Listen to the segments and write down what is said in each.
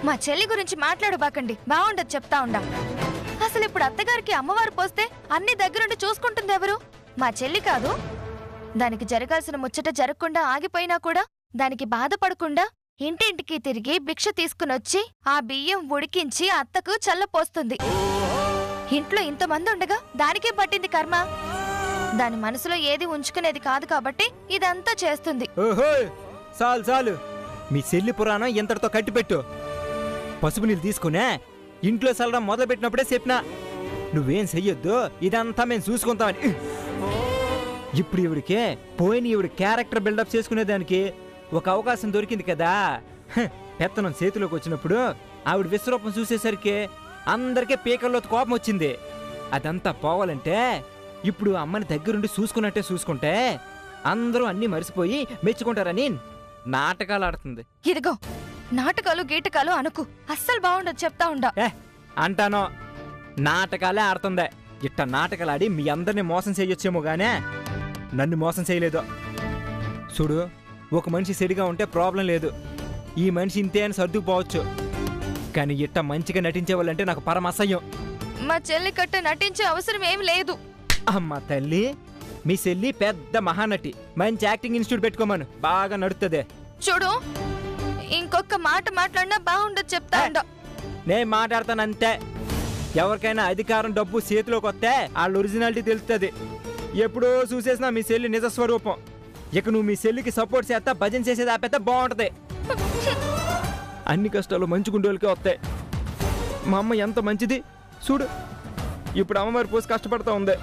మా చెల్లి గురించి మాట్లాడబాకండి, బాగుండదు చెప్తా ఉండా. అసలు ఇప్పుడు అత్తగారికి అమ్మవారు పోస్తే అన్ని దగ్గరుండి చూసుకుంటుంది ఎవరు? మా చెల్లి కాదు. దానికి జరగాల్సిన ముచ్చట జరగకుండా ఆగిపోయినా కూడా దానికి బాధపడకుండా ఇంటింటికి తిరిగి భిక్ష తీసుకునొచ్చి ఆ బియ్యం ఉడికించి అత్తకు చల్లపోస్తుంది. ఇంట్లో ఇంతమంది ఉండగా దానికే పట్టింది కర్మ. దాని మనసులో ఏది ఉంచుకునేది కాదు కాబట్టి ఇదంతా చేస్తుంది. చాలు చాలు, మీ చెల్లి పురాణం ఎంతటితో కట్టిపెట్టు. పసుపు నీళ్ళు తీసుకునే ఇంట్లో చల్లడం మొదలుపెట్టినప్పుడే చెప్పినా నువ్వేం చెయ్యొద్దు, ఇదంతా మేము చూసుకుంటామని. ఇప్పుడు ఇవిడికే పోయిన ఇవిడి క్యారెక్టర్ బిల్డప్ చేసుకునేదానికి ఒక అవకాశం దొరికింది కదా. పెత్తనం చేతిలోకి వచ్చినప్పుడు ఆవిడ విశ్వరూపం చూసేసరికి అందరికీ పీకల్లో కోపం వచ్చింది. అదంతా పోవాలంటే ఇప్పుడు అమ్మని దగ్గరుండి చూసుకున్నట్టే చూసుకుంటే అందరూ అన్నీ మరిసిపోయి మెచ్చుకుంటారని నాటకాలు ఆడుతుంది. ఇదిగో నాటకాలు గీటకాలు అనుకు, అస్సలు బాగుండదు చెప్తా ఉండా. అంటానో నాటకాలే ఆడుతుందే. ఇట్ట నాటకాలు ఆడి మీ అందరినీ మోసం చేయొచ్చేమో గానే నన్ను మోసం చేయలేదు. చూడు, ఒక మనిషి సెడిగా ఉంటే ప్రాబ్లం లేదు, ఈ మనిషి ఇంతే అని సర్దుకుపోవచ్చు. కానీ ఇట్ట మంచిగా నటించే వాళ్ళంటే నాకు పరమ అసహ్యం. మా చెల్లి కట్ట నటించే అవసరం ఏం లేదు. అమ్మ తల్లి, మీ చెల్లి పెద్ద మహానటి, మంచి యాక్టింగ్ ఇన్స్టిట్యూట్ పెట్టుకోమను, బాగా నడుస్తుంది. చూడు, ఇంకొక మాట మాట్లాడినా బాగుండదు చెప్తా ఉండా. నేను మాట్లాడతానంతే. ఎవరికైనా అధికారం డబ్బు చేతిలోకి వస్తే వాళ్ళ ఒరిజినాలిటీ తెలుస్తుంది. ఎప్పుడో చూసేసిన మీ చెల్లి నిజస్వరూపం. ఇక నువ్వు మీ చెల్లికి సపోర్ట్ చేస్తా భజన చేసేది ఆపేత బాగుంటది. అన్ని కష్టాలు మంచి గుండెలకే వస్తాయి. మా అమ్మ ఎంత మంచిది చూడు, ఇప్పుడు అమ్మవారి పోసి కష్టపడతా ఉంది.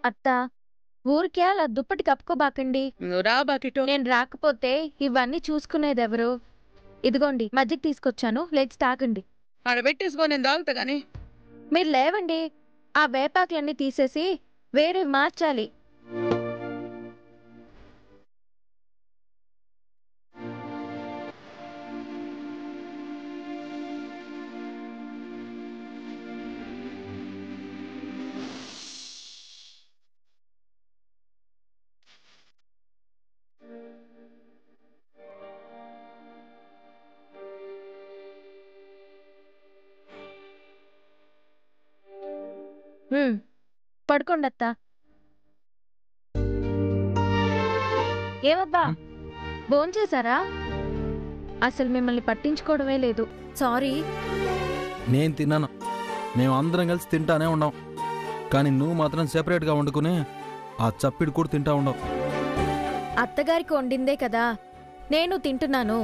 అత్త, ఊరికే అలా దుప్పటి కప్పుకోబాకండి. నేను రాకపోతే ఇవన్నీ చూసుకునేదెవరు? ఇదిగోండి మజ్జిగ తీసుకొచ్చాను, లేచి తాగండి. ఆడబెట్టేసుకో, నేను తాగుతా గానీ. మీరు లేవండి, ఆ వేపాకులన్నీ తీసేసి వేరే మార్చాలి. పడుకోండి అత్త. ఏమబ్బా, భోంచేశారా? అసలు మిమ్మల్ని పట్టించుకోవడమే లేదు. సారీ. నేను తిన్నాను, మేము అందరం కలిసి తింటానే ఉన్నాం. కానీ నువ్వు మాత్రం సెపరేట్గా వండుకుని ఆ చప్పిడి కూడా తింటా ఉండవు. అత్తగారికి వండిందే కదా నేను తింటున్నాను.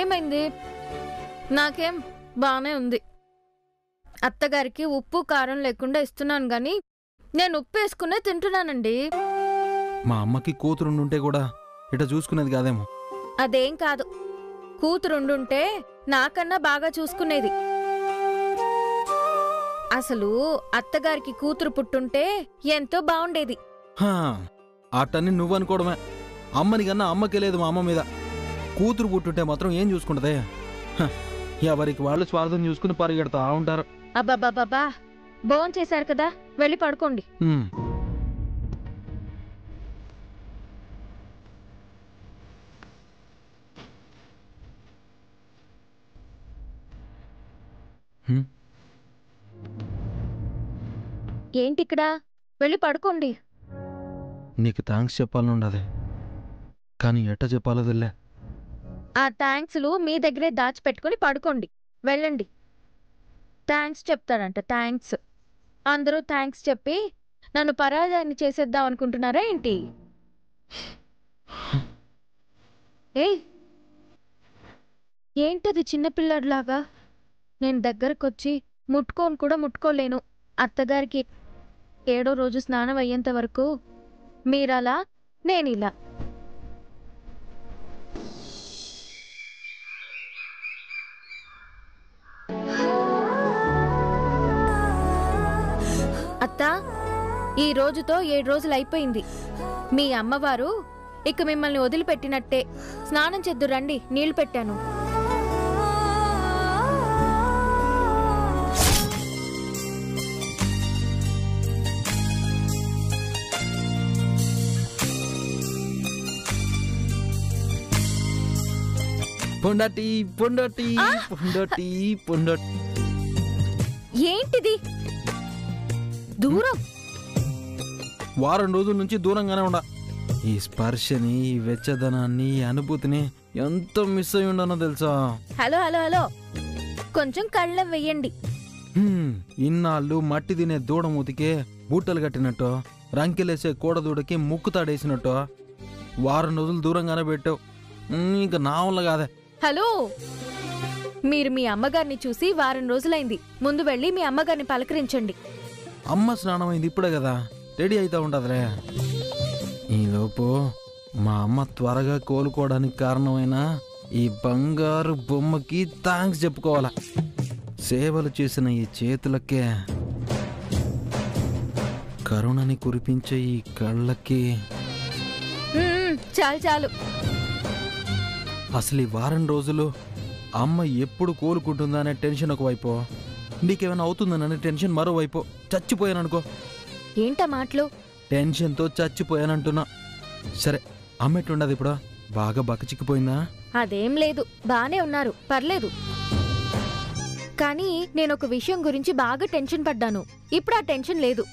ఏమైంది? నాకేం బానే ఉంది. అత్తగారికి ఉప్పు కారం లేకుండా ఇస్తున్నాను గాని నేను ఉప్పు వేసుకునే తింటున్నానండి. మా అమ్మకి కూతురుండుంటే కూడా ఇట చూసుకునేది కాదేమో. అదేం కాదు, కూతురుండుంటే నాకన్నా బాగా చూసుకునేది. అసలు అత్తగారికి కూతురు పుట్టుంటే ఎంతో బాగుండేది. అట్టని నువ్వు అనుకోవడమే. అమ్మని కన్నా అమ్మకే లేదు మా అమ్మ మీద. కూతురు పుట్టుంటే మాత్రం ఏం చూసుకుంటదే? ఎవరికి వాళ్ళు స్వార్థం చూసుకుని పరిగెడతా ఉంటారు. అబ్బాబాబా, భోంచేశారు కదా, వెళ్ళి పడుకోండి. ఏంటిక్కడ? వెళ్ళి పడుకోండి. నీకు థ్యాంక్స్ చెప్పాలనుండదే, కానీ ఎట్ట చెప్పాలో తెల్లే. ఆ థ్యాంక్స్లు మీ దగ్గరే దాచిపెట్టుకుని పడుకోండి. వెళ్ళండి. థ్యాంక్స్ చెప్తాడంట, థ్యాంక్స్. అందరూ థ్యాంక్స్ చెప్పి నన్ను పరాజయాన్ని చేసేద్దాం అనుకుంటున్నారా ఏంటి? ఏంటది చిన్నపిల్లడిలాగా? నేను దగ్గరకొచ్చి ముట్టుకోను కూడా ముట్టుకోలేను. అత్తగారికి 7వ రోజు స్నానం అయ్యేంత వరకు మీరలా, నేనిలా. అత్తా, ఈ రోజుతో 7 రోజులు అయిపోయింది. మీ అమ్మవారు ఇక మిమ్మల్ని వదిలిపెట్టినట్టే. స్నానం చేద్దు రండి, నీళ్లు పెట్టాను. పొండటి పొండటి పొండటి పొండటి. ఏంటిది దూరం? వారం రోజుల నుంచి దూరంగానే ఉండ. ఈ స్పర్శని, ఈ వెచ్చదనాన్ని, ఈ అనుభూతిని ఎంత మిస్ అయి ఉండనో తెలుసా? హలో హలో హలో, కొంచెం కళ్ళం వెయ్యండి. ఇన్నాళ్ళు మట్టి తినే దూడమూతికే బూటలు కట్టినట్టు, రంకెలేసే కోడదూడకి ముక్కుతాడేసినట్టు వారం రోజులు దూరంగానే పెట్టావు. ఇంకా నా వల్ల కాదే. హలో, మీరు మీ అమ్మగారిని చూసి వారం రోజులైంది. ముందు వెళ్ళి మీ అమ్మగారిని పలకరించండి. అమ్మ స్నానం అయింది ఇప్పుడే కదా, రెడీ అవుతా ఉండదులే. ఈలోపు మా అమ్మ త్వరగా కోలుకోవడానికి కారణమైన ఈ బంగారు బొమ్మకి థ్యాంక్స్ చెప్పుకోవాలా. సేవలు చేసిన ఈ చేతులకే, కరుణని కురిపించే ఈ కళ్ళకి. చాలు చాలు. అసలు ఈ వారం రోజులు అమ్మ ఎప్పుడు కోలుకుంటుందా అనే టెన్షన్ ఒకవైపు, నీకేమైనా అవుతుందనే టెన్షన్ మరోవైపు. చచ్చిపోయాననుకో. ఏంటా మాటలు? టెన్షన్తో చచ్చిపోయానంటున్నా. సరే, అమ్మ ఎట్లుండదు ఇప్పుడు? బాగా బక్కచిక్కిపోయిందా? అదేం లేదు, బానే ఉన్నారు, పర్లేదు. కానీ నేనొక విషయం గురించి బాగా టెన్షన్ పడ్డాను. ఇప్పుడు ఆ టెన్షన్ లేదు.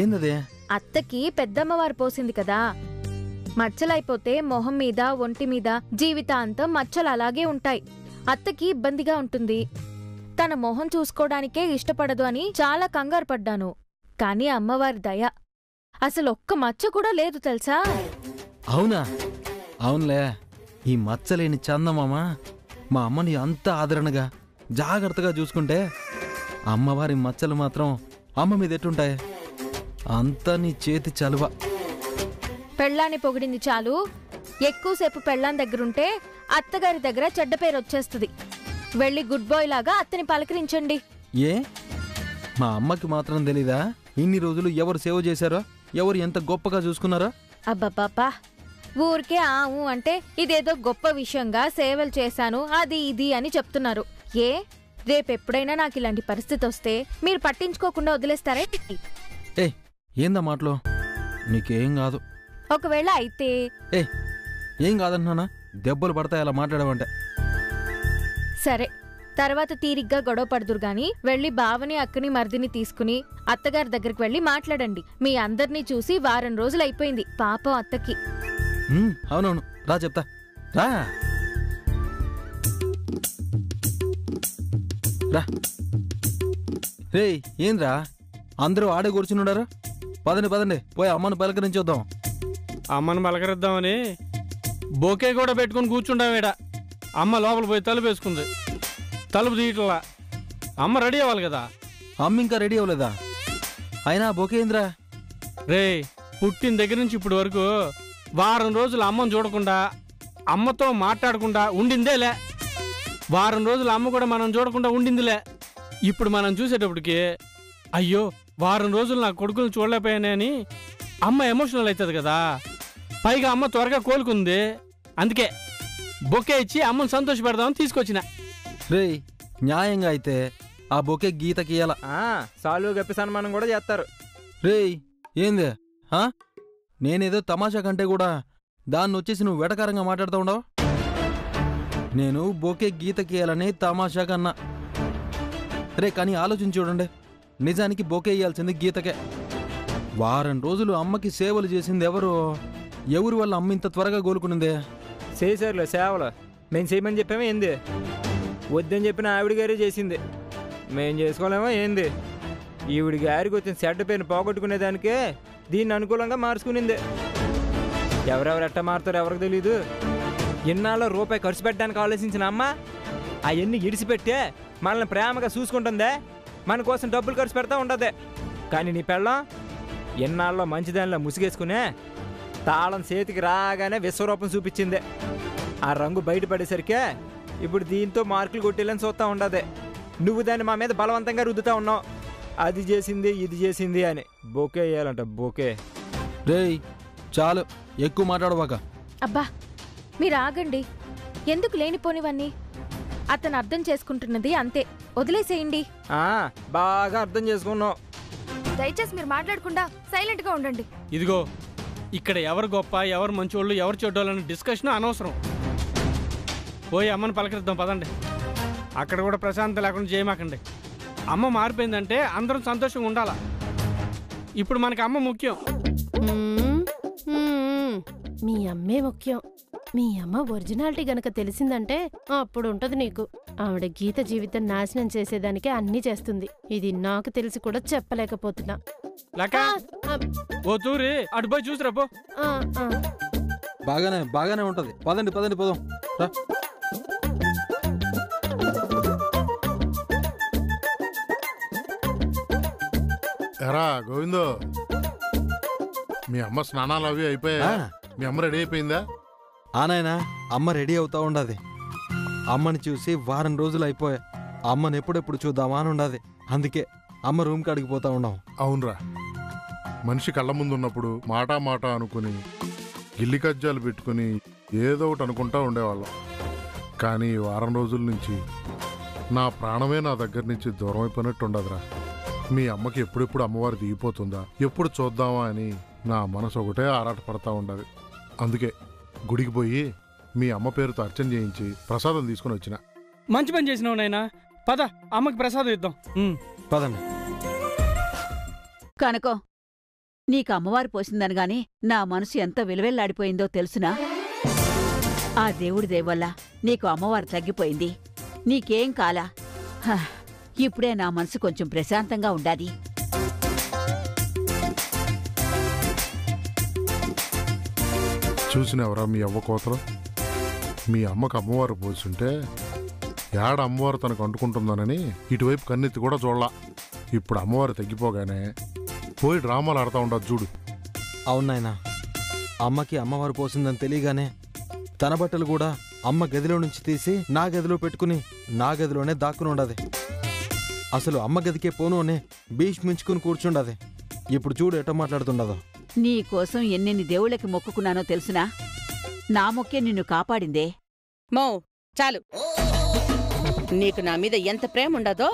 ఏందదే? అత్తకి పెద్దమ్మవారు పోసింది కదా, మచ్చలైపోతే మొహం మీద, ఒంటి మీద జీవితాంతం మచ్చలు అలాగే ఉంటాయి. అత్తకి ఇబ్బందిగా ఉంటుంది. తన మొహం చూసుకోవడానికే ఇష్టపడదు అని చాలా కంగారు పడ్డాను. కానీ అమ్మవారి దయ, అసలు ఒక్క మచ్చ కూడా లేదు తెలుసా? అవునా? అవునులే. ఈ మచ్చలేని చందమామ మా అమ్మని అంత ఆదరణగా జాగ్రత్తగా చూసుకుంటే అమ్మవారి మచ్చలు మాత్రం అమ్మ మీద ఎట్టుంటాయి? అంతా నీ చేతి చలువ. పెళ్ళాన్ని పొగిడింది చాలు, ఎక్కువసేపు పెళ్ళాన్ దగ్గరుంటే అత్తగారి దగ్గర చెడ్డ పేరు వచ్చేస్తుంది. వెళ్ళి గుడ్ బాయ్ లాగా అత్తని పలకరించండి. ఏ, మా అమ్మకి మాత్రం తెలీదా ఇన్ని రోజులు ఎవరు సేవ చేశారో, ఎవరు ఎంత గొప్పగా చూసుకున్నారో? అబ్బబ్బబ్బా, ఊరికే ఆవు అంటే ఇదేదో గొప్ప విషయంగా సేవలు చేశాను అది ఇది అని చెప్తున్నారు. ఏ, రేపెప్పుడైనా నాకు ఇలాంటి పరిస్థితి వస్తే మీరు పట్టించుకోకుండా వదిలేస్తారే? ఏ, ఏందా మాటలు? నీకేం కాదు. ఒకవేళ అయితే? ఏ, ఏం కాదంటున్నానా? దెబ్బలు పడతాయి అలా మాట్లాడమంటే. సరే, తర్వాత తీరిగ్గా గొడవ పడుదురు గాని వెళ్ళి బావని, అక్కని, మర్దిని తీసుకుని అత్తగారి దగ్గరికి వెళ్ళి మాట్లాడండి. మీ అందరినీ చూసి వారం రోజులు అయిపోయింది. పాపం అత్తకి. అవునవును, రా చెప్తా, రా రా. రే, ఏంద్రా అందరూ ఆడే కూర్చున్నాడారు? పదండి పదండి, పోయి అమ్మను పలకరించొద్దాం. అమ్మను పలకరిద్దామని బొకే కూడా పెట్టుకుని కూర్చుంటామేడ. అమ్మ లోపల పోయి తలుపు వేసుకుంది. తలుపు తీయట్లా. అమ్మ రెడీ అవ్వాలి కదా. అమ్మ ఇంకా రెడీ అవ్వలేదా? అయినా బొకేంద్రా? రే, పుట్టిన దగ్గర నుంచి ఇప్పటి వరకు వారం రోజులు అమ్మను చూడకుండా, అమ్మతో మాట్లాడకుండా ఉండిందేలే. వారం రోజులు అమ్మ కూడా మనం చూడకుండా ఉండిందిలే. ఇప్పుడు మనం చూసేటప్పటికి అయ్యో వారం రోజులు నా కొడుకుని చూడలేకపోయానే అని అమ్మ ఎమోషనల్ అవుతుంది కదా. పైగా అమ్మ త్వరగా కోలుకుంది. అందుకే బొకే ఇచ్చి అమ్మను సంతోషపెడదామని తీసుకొచ్చిన. రే, న్యాయంగా అయితే ఆ బొకే గీతకి ఇయ్యాల. సాలు గప్పి సన్మానం కూడా చేస్తారు. రే, ఏందే? నేనేదో తమాషా కంటే కూడా దాన్ని వచ్చేసి నువ్వు వెటకారంగా మాట్లాడుతూ ఉండవు. నేను బొకే గీతకియాలని తమాషా కన్నా. రే, కానీ ఆలోచించి చూడండి, నిజానికి బొకే ఇయ్యాల్సింది గీతకే. వారం రోజులు అమ్మకి సేవలు చేసింది ఎవరు? ఎవరి వల్ల అమ్మ ఇంత త్వరగా కోలుకునిందే? చేశారులే సేవలు. మేము చేయమని చెప్పామో ఏంది? వద్దని చెప్పిన ఆవిడ గారే చేసింది. మేం చేసుకోలేమో ఏంది? ఈవిడి గారికి వచ్చిన చెడ్డ పేరుని పోగొట్టుకునేదానికే దీన్ని అనుకూలంగా మార్చుకునింది. ఎవరెవరు ఎట్టా మారుతారో ఎవరికి తెలీదు. ఇన్నాళ్ళు రూపాయి ఖర్చు పెట్టడానికి ఆలోచించిన అమ్మ అవన్నీ ఇడిసిపెట్టే మనల్ని ప్రేమగా చూసుకుంటుందే, మన కోసం డబ్బులు ఖర్చు పెడతా ఉండదే. కానీ నీ పెళ్ళం ఎన్నాళ్ళలో మంచిదానిలో ముసిగేసుకునే తాళం చేతికి రాగానే విశ్వరూపం చూపించింది. ఆ రంగు బయటపడేసరికే ఇప్పుడు దీంతో మార్కులు కొట్టేళ్ళని చూస్తూ ఉండదే. నువ్వు దాన్ని మా మీద బలవంతంగా రుద్దుతా ఉన్నావు. అది చేసింది ఇది చేసింది అని. బొకే వేయాలంట, బొకే. రేయ్, చాలు, ఎక్కువ మాట్లాడవాక. అబ్బా, మీరు ఆగండి. ఎందుకు లేనిపోనివన్నీ? అతను అర్థం చేసుకుంటున్నది అంతే, వదిలేసేయండి. బాగా అర్థం చేసుకున్నావు. దయచేసి మీరు మాట్లాడకుండా సైలెంట్ గా ఉండండి. ఇదిగో, ఇక్కడ ఎవరు గొప్ప, ఎవరు మంచోళ్ళు, ఎవరు చెడ్డోళ్ళని డిస్కషన్ అనవసరం. పోయి అమ్మని పలకరిద్దాం పదండి. అక్కడ కూడా ప్రశాంతం లేకుండా చేయమాకండి. అమ్మ మారిపోయిందంటే అందరం సంతోషంగా ఉండాలా. ఇప్పుడు మనకి అమ్మ ముఖ్యం. మీ అమ్మే ముఖ్యం. మీ అమ్మ ఒరిజినాలిటీ గనక తెలిసిందంటే అప్పుడు ఉంటది నీకు. ఆవిడ గీత జీవితం నాశనం చేసేదానికే అన్నీ చేస్తుంది. ఇది నాకు తెలిసి కూడా చెప్పలేకపోతున్నా. లెక్క ఓ తూరి అటు పోయి చూసిరా పో. బాగానే ఉంటది. పదండి పోదాం రా. ఎరా గోవిందో, మీ అమ్మ స్నానాలు అవి అయిపోయా? మీ అమ్మ రెడీ అయిపోయిందా? నాయనా, అమ్మ రెడీ అవుతా ఉండదు. అమ్మని చూసి వారం రోజులు అయిపోయా. అమ్మని ఎప్పుడెప్పుడు చూద్దామా అని ఉండదు. అందుకే అమ్మ రూమ్ కాడికి పోతా ఉన్నాం. అవునరా, మనిషి కళ్ళ ముందు ఉన్నప్పుడు మాట అనుకుని గిల్లి కజ్జాలు పెట్టుకుని ఏదో ఒకటి అనుకుంటా ఉండేవాళ్ళం. కానీ వారం రోజుల నుంచి నా ప్రాణమే నా దగ్గర నుంచి దూరం అయిపోయినట్టు ఉండదురా. మీ అమ్మకి ఎప్పుడెప్పుడు అమ్మవారు దిగిపోతుందా, ఎప్పుడు చూద్దామా అని నా మనసు ఒకటే ఆరాటపడతా ఉండదు. అందుకే గుడికి పోయి మీ అమ్మ పేరుతో అర్చన చేయించి ప్రసాదం తీసుకుని వచ్చిన. మంచి పని చేసినావు నాయనా. పద, అమ్మకి ప్రసాదం ఇద్దాం. పదండి. కనకం, నీకు అమ్మవారు పోసిందనగాని నా మనసు ఎంత విలువెల్లాడిపోయిందో తెలుసునా? ఆ దేవుడి దయవల్ల నీకు అమ్మవారు తగ్గిపోయింది. నీకేం కాలా. ఇప్పుడే నా మనసు కొంచెం ప్రశాంతంగా ఉండాది. చూసినవరా మీ అవ్వ కోతలు? మీ అమ్మకు అమ్మవారు పోస్తుంటే ఏడ అమ్మవారు తనకు అంటుకుంటుందనని ఇటువైపు కన్నెత్తి కూడా చూడలా. ఇప్పుడు అమ్మవారు తగ్గిపోగానే పోయి డ్రామాలు ఆడుతూ ఉండదు చూడు. అవునాయనా, అమ్మకి అమ్మవారు పోసిందని తెలియగానే తన బట్టలు కూడా అమ్మ గదిలో నుంచి తీసి నా గదిలో పెట్టుకుని నా గదిలోనే దాక్కుని ఉండదు. అసలు అమ్మ గదికే పోను అని భీష్మించుకుని కూర్చుండదు. ఇప్పుడు చూడు ఎటో మాట్లాడుతుండదు. నీకోసం ఎన్నెన్ని దేవుళ్ళకి మొక్కుకున్నానో తెలుసునా? నా మొక్కే నిన్ను కాపాడిందే. మో చాలు, నీకు నా మీద ఎంత ప్రేమ ఉండదో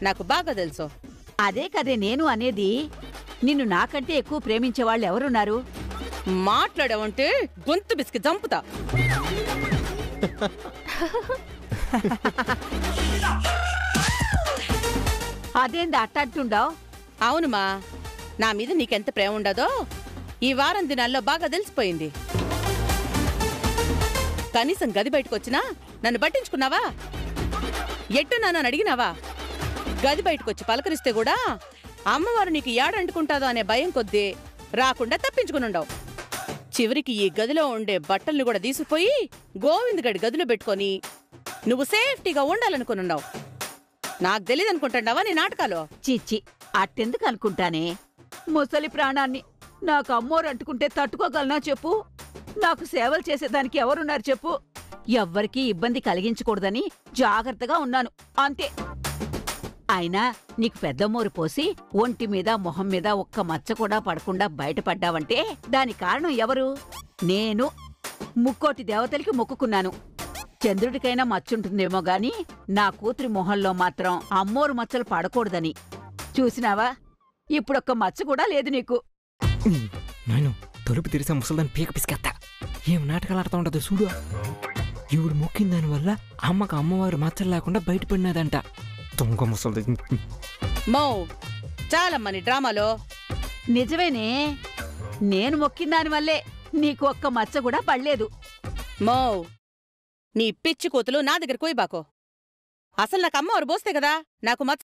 నాకు బాగా తెలుసు. అదే కదే నేను అనేది. నిన్ను నాకంటే ఎక్కువ ప్రేమించేవాళ్ళు ఎవరున్నారు? మాట్లాడావంటే గొంతు బిస్కి చంపుతా. అదేంది అట్టంటుండావు? అవునుమా, నా మీద నీకెంత ప్రేమ ఉండదో ఈ వారం దినాల్లో బాగా తెలిసిపోయింది. కనీసం గది బయటకొచ్చినా నన్ను పట్టించుకున్నావా? ఎట్టు నన్ను అడిగినావా? గది బయటకొచ్చి పలకరిస్తే కూడా అమ్మవారు నీకు ఏడంటుకుంటాదో అనే భయం కొద్దీ రాకుండా తప్పించుకునుండవు. చివరికి ఈ గదిలో ఉండే బట్టల్ని కూడా తీసిపోయి గోవింద్ గడి గదిలో పెట్టుకొని నువ్వు సేఫ్టీగా ఉండాలనుకునున్నావు. నాకు తెలీదనుకుంటున్నావా నీ నాటకాలు? చిచ్చి, అట్టెందుకు అనుకుంటానే? ముసలి ప్రాణాన్ని నాకు అమ్మోరు అంటుకుంటే తట్టుకోగలనా చెప్పు? నాకు సేవలు చేసేదానికి ఎవరున్నారు చెప్పు? ఎవ్వరికీ ఇబ్బంది కలిగించకూడదని జాగ్రత్తగా ఉన్నాను అంతే. అయినా నీకు పెద్దమ్మోరు పోసి ఒంటి మీద మొహం మీద ఒక్క మచ్చ కూడా పడకుండా బయటపడ్డావంటే దాని కారణం ఎవరు? నేను ముక్కోటి దేవతలకి మొక్కుకున్నాను. చంద్రుడికైనా మచ్చుంటుందేమో గాని నా కూతురి మొహంలో మాత్రం అమ్మోరు మచ్చలు పడకూడదని. చూసినావా, ఇప్పుడొక్క మచ్చ కూడా లేదు నీకు. నేను తలుపు తెరిసే ముసలిదాన్ని పీక పిసికెత్తా. ఏం నాటకాలు ఆడుతూ ఉండదు చూడు. ఈవిడు మొక్కిన దానివల్ల అమ్మకు అమ్మవారు మచ్చలు లేకుండా బయటపడినదంట. దొంగ ముసలి. మో చాలమ్మా నీ డ్రామాలో. నిజమేనే, నేను మొక్కిన దానివల్లే నీకు ఒక్క మచ్చ కూడా పడలేదు. మో నీ పిచ్చి కూతులు నా దగ్గర కోయిబాకో. అసలు నాకు అమ్మవారు పోస్తే కదా నాకు మచ్చ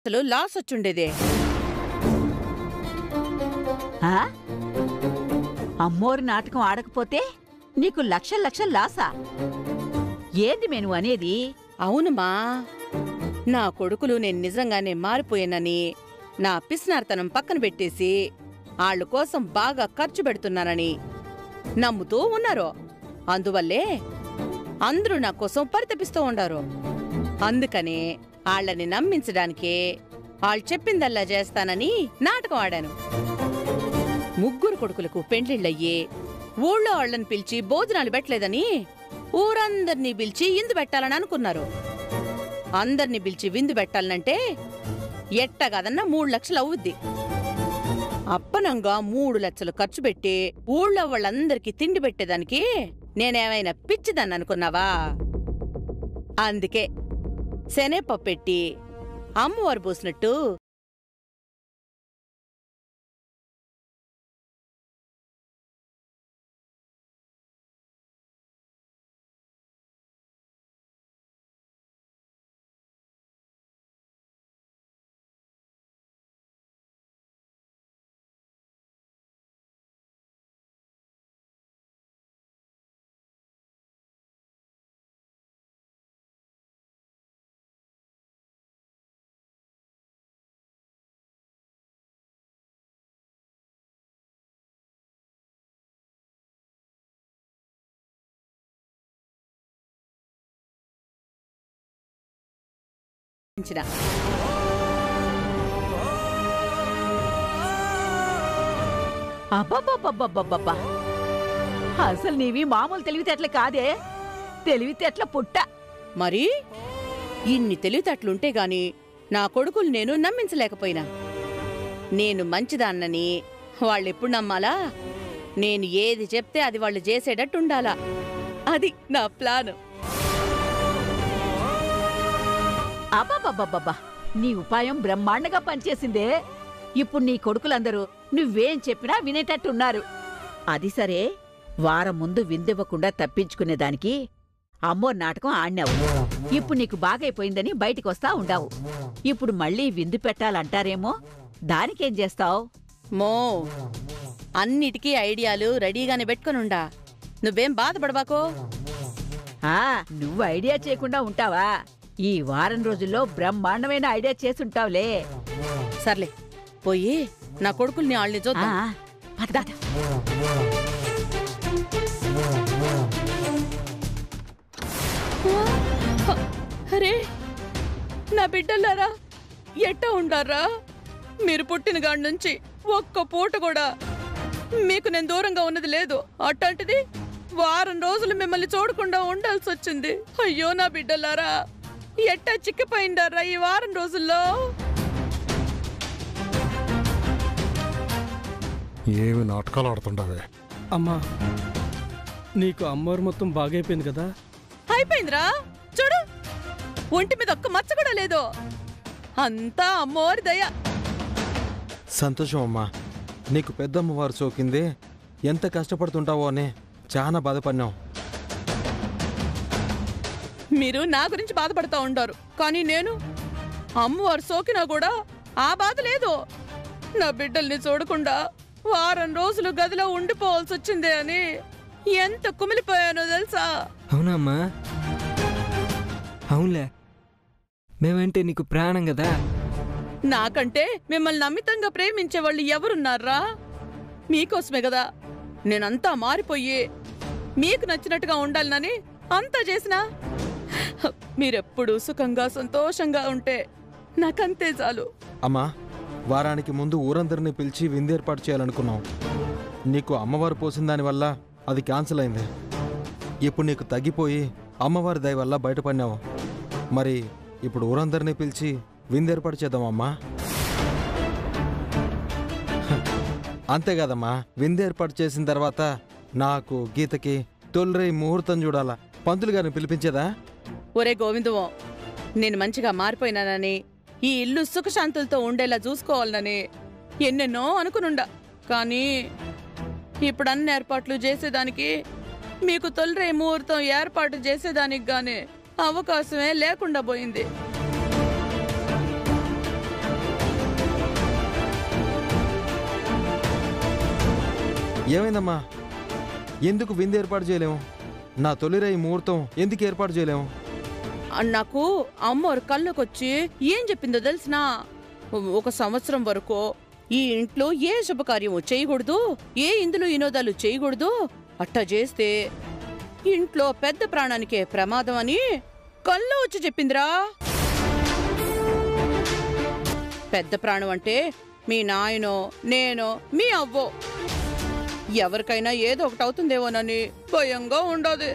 అసలు లాస్ వచ్చుండేదే. ఆ? అమ్మోరు నాటకం ఆడకపోతే నీకు లక్షల లక్షల లాసా? ఏంది మేను అనేది? అవునుమా, నా కొడుకులు నేను నిజంగానే మారిపోయానని, నా పిసినార్తనం పక్కన పెట్టేసి ఆళ్ళ కోసం బాగా ఖర్చు పెడుతున్నానని నమ్ముతూ ఉన్నారు. అందువల్లే అందరూ నా కోసం పరితపిస్తూ ఉండారు. అందుకనే ఆళ్ళని నమ్మించడానికే వాళ్ళు చెప్పిందల్లా చేస్తానని నాటకం ఆడాను. ముగ్గురు కొడుకులకు పెండ్లిళ్ళయ్యి ఊళ్ళో వాళ్ళని పిలిచి భోజనాలు పెట్టలేదని ఊరందర్నీ పిలిచి ఇందు పెట్టాలని అనుకున్నారు. అందర్నీ పిలిచి విందు పెట్టాలనంటే ఎట్టగదన్నా 3 లక్షలు అవుద్ది. అప్పనంగా 3 లక్షలు ఖర్చు పెట్టి ఊళ్ళో వాళ్ళందరికీ తిండి పెట్టేదానికి నేనేమైనా పిచ్చిదాన్ని అనుకున్నావా? అందుకే శనగపప్పు పెట్టి అమ్మవారు పోసినట్టు అబ్బబ్బబ్బబ్బబ్బబ్బా! అసలు నీవి మామూలు తెలివితేటలు కాదే, తెలివితేటల పుట్ట. మరి ఇన్ని తెలివితేటలుంటే గాని నా కొడుకులు నేను నమ్మించలేకపోయినా. నేను మంచిదాన్నని వాళ్ళెప్పుడు నమ్మాలా? నేను ఏది చెప్తే అది వాళ్ళు చేసేటట్టుండాలా. అది నా ప్లాను. అబ్బబ్బబ్బబ్బబ్బా! నీ ఉపాయం బ్రహ్మాండంగా పనిచేసిందే. ఇప్పుడు నీ కొడుకులందరూ నువ్వేం చెప్పినా వినేటట్టున్నారు. అది సరే, వారం ముందు విందివ్వకుండా తప్పించుకునేదానికి అమ్మోర్ నాటకం ఆడినావు. ఇప్పుడు నీకు బాగైపోయిందని బయటికొస్తా ఉండావు. ఇప్పుడు మళ్ళీ విందు పెట్టాలంటారేమో, దానికేం చేస్తావు? మో, అన్నిటికీ ఐడియాలు రెడీగానే పెట్టుకునుండా. నువ్వేం బాధపడబాకో. నువ్వు ఐడియా చేయకుండా ఉంటావా? ఈ వారం రోజుల్లో బ్రహ్మాండమైన ఐడియా చేసుంటావులే. సర్లే, పోయి నా కొడుకుల్ని వాళ్ళని చూద్దాం. అరే నా బిడ్డలారా, ఎట్టా ఉండారా? మీరు పుట్టిన గాడి నుంచి ఒక్క పూట కూడా మీకు నేను దూరంగా ఉన్నది లేదు. అట్లాంటిది వారం రోజులు మిమ్మల్ని చూడకుండా ఉండాల్సి వచ్చింది. అయ్యో నా బిడ్డలారా, ఎట్టా చిక్కిపోయిండారా ఈ వారం రోజుల్లో? ఏమి నాటకాలు ఆడుతుండవే? అమ్మా, నీకు అమ్మవారు మొత్తం బాగైపోయింది కదా? అయిపోయిందిరా, చూడు, ఒంటి మీద ఒక్క మచ్చ కూడా లేదు. అంతా అమ్మవారి దయ. సంతోషం అమ్మా. నీకు పెద్దమ్మవారు సోకింది, ఎంత కష్టపడుతుంటావో అని చాలా బాధపడినాం. మీరు నా గురించి బాధపడతా ఉంటారు, కానీ నేను అమ్మవారు సోకినా కూడా ఆ బాధ లేదు. నా బిడ్డల్ని చూడకుండా వారం రోజులు గదిలో ఉండిపోవాల్సి వచ్చిందే అని ఎంత కుమిలిపోయానో తెలుసా? అవునమ్మా, అవునులే, మేమంటే నీకు ప్రాణం కదా. నాకంటే మిమ్మల్ని అమితంగా ప్రేమించే వాళ్ళు ఎవరున్నారా? మీకోసమే కదా నేనంతా మారిపోయి మీకు నచ్చినట్టుగా ఉండాలని అంతా చేసినా. మీరెప్పుడు సుఖంగా సంతోషంగా ఉంటే నాకంతే చాలు. అమ్మా, వారానికి ముందు ఊరందరినీ పిలిచి విందేర్పాటు చేయాలనుకున్నాం. నీకు అమ్మవారు పోసిన దానివల్ల అది క్యాన్సిల్ అయింది. ఇప్పుడు నీకు తగ్గిపోయి అమ్మవారి దయ వల్ల బయటపడినావు. మరి ఇప్పుడు ఊరందరినీ పిలిచి విందేర్పాటు చేద్దామమ్మా. అంతే కదమ్మా, విందేర్పాటు చేసిన తర్వాత నాకు గీతకి తొలిరై ముహూర్తం చూడాలా. పంతులు గారిని పిలిపించేదా? ఒరే గోవిందమో, నేను మంచిగా మారిపోయినానని, ఈ ఇల్లు సుఖశాంతులతో ఉండేలా చూసుకోవాలని ఎన్నెన్నో అనుకునుండా. కానీ ఇప్పుడు అన్ని ఏర్పాట్లు చేసేదానికి, మీకు తొలిరే ముహూర్తం ఏర్పాటు చేసేదానికి గానే అవకాశమే లేకుండా పోయింది. ఏమైందమ్మా? ఎందుకు విందు ఏర్పాటు చేయలేము? నా తొలిరై ముహూర్తం ఎందుకు ఏర్పాటు చేయలేము? నాకు అమ్మవారు కళ్ళకొచ్చి ఏం చెప్పిందో తెలిసినా 1 సంవత్సరం వరకు ఈ ఇంట్లో ఏ శుభకార్యము చేయకూడదు, ఏ ఇందులో వినోదాలు చేయకూడదు. అట్టా చేస్తే ఇంట్లో పెద్ద ప్రాణానికే ప్రమాదం అని కళ్ళు వచ్చి చెప్పిందిరా. పెద్ద ప్రాణం అంటే మీ నాయనో, నేను, మీ అవ్వో. ఎవరికైనా ఏదో ఒకటి అవుతుందేమోనని భయంగా ఉండదు.